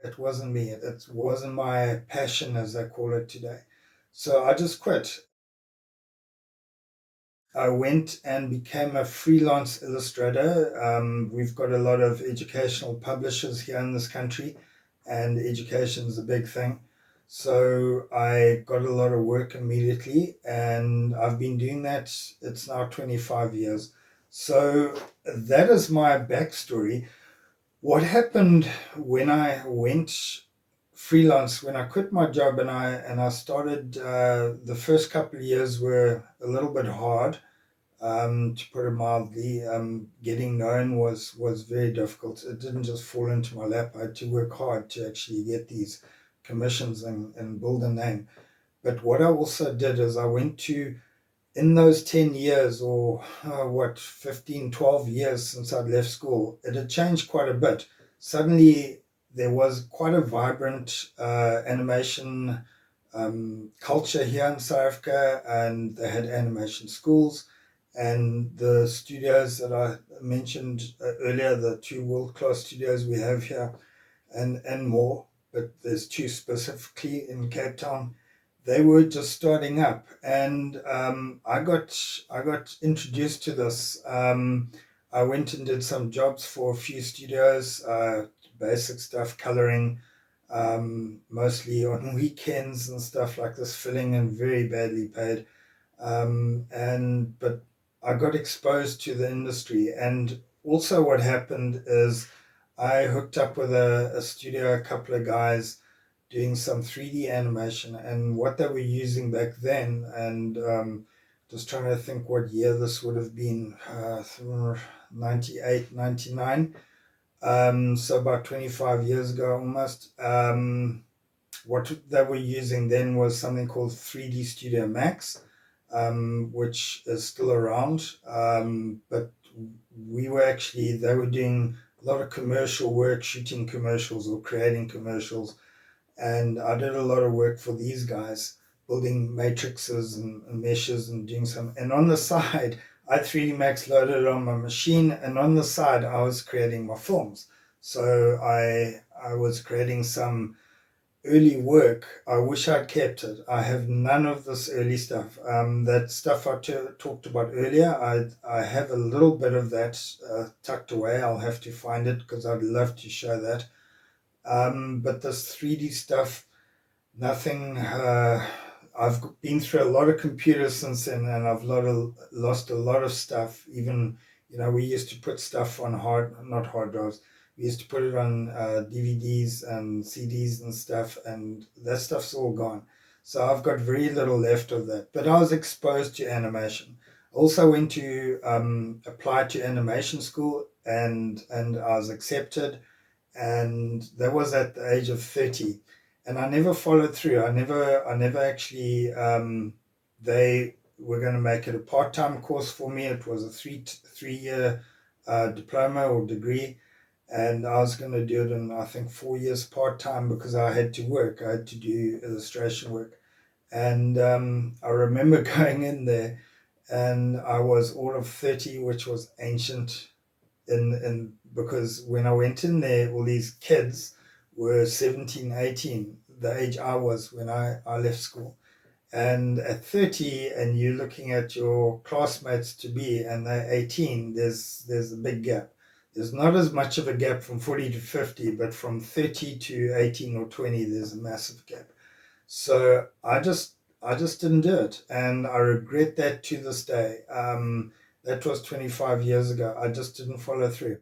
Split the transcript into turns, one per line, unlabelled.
It wasn't me. It wasn't my passion, as they call it today. So I just quit. I went and became a freelance illustrator. We've got a lot of educational publishers here in this country, and education is a big thing. So I got a lot of work immediately, and I've been doing that. It's now 25 years. So that is my backstory. What happened when I went freelance, when I quit my job and I started, the first couple of years were a little bit hard, to put it mildly. Getting known was very difficult. It didn't just fall into my lap. I had to work hard to actually get these commissions and build a name. But what I also did is I went to, in those 10 years, or 15, 12 years since I'd left school, it had changed quite a bit. Suddenly, there was quite a vibrant animation culture here in South Africa, and they had animation schools. And the studios that I mentioned earlier, the two world class studios we have here, and more, but there's two specifically in Cape Town, they were just starting up, and I got introduced to this. I went and did some jobs for a few studios, basic stuff, coloring, mostly on weekends and stuff like this, filling and very badly paid. And but I got exposed to the industry, and also what happened is I hooked up with a studio, a couple of guys doing some 3D animation, and what they were using back then, and just trying to think what year this would have been, 98, 99, so about 25 years ago almost. What they were using then was something called 3D Studio Max, which is still around. But they were doing a lot of commercial work, shooting commercials or creating commercials. And I did a lot of work for these guys, building matrices and meshes and doing some. And on the side, I had 3D Max loaded on my machine, and on the side, I was creating my films. So I was creating some early work. I wish I'd kept it. I have none of this early stuff. That stuff talked about earlier, I have a little bit of that tucked away. I'll have to find it because I'd love to show that. But this 3D stuff, nothing. I've been through a lot of computers since then, and I've lost a lot of stuff. Even, we used to put stuff on not hard drives. We used to put it on DVDs and CDs and stuff, and that stuff's all gone. So I've got very little left of that. But I was exposed to animation. Also went to apply to animation school, and I was accepted, and that was at the age of 30, and I never followed through. I never actually, they were going to make it a part-time course for me. It was a three-year diploma or degree, and I was going to do it in, I think, 4 years part-time, because I had to work. I had to do illustration work. And I remember going in there, and I was all of 30, which was ancient, in because when I went in there, all these kids were 17, 18, the age I was when I left school. And at 30, and you're looking at your classmates to be, and they're 18, there's a big gap. There's not as much of a gap from 40 to 50, but from 30 to 18 or 20, there's a massive gap. So I just didn't do it, and I regret that to this day. That was 25 years ago. I just didn't follow through.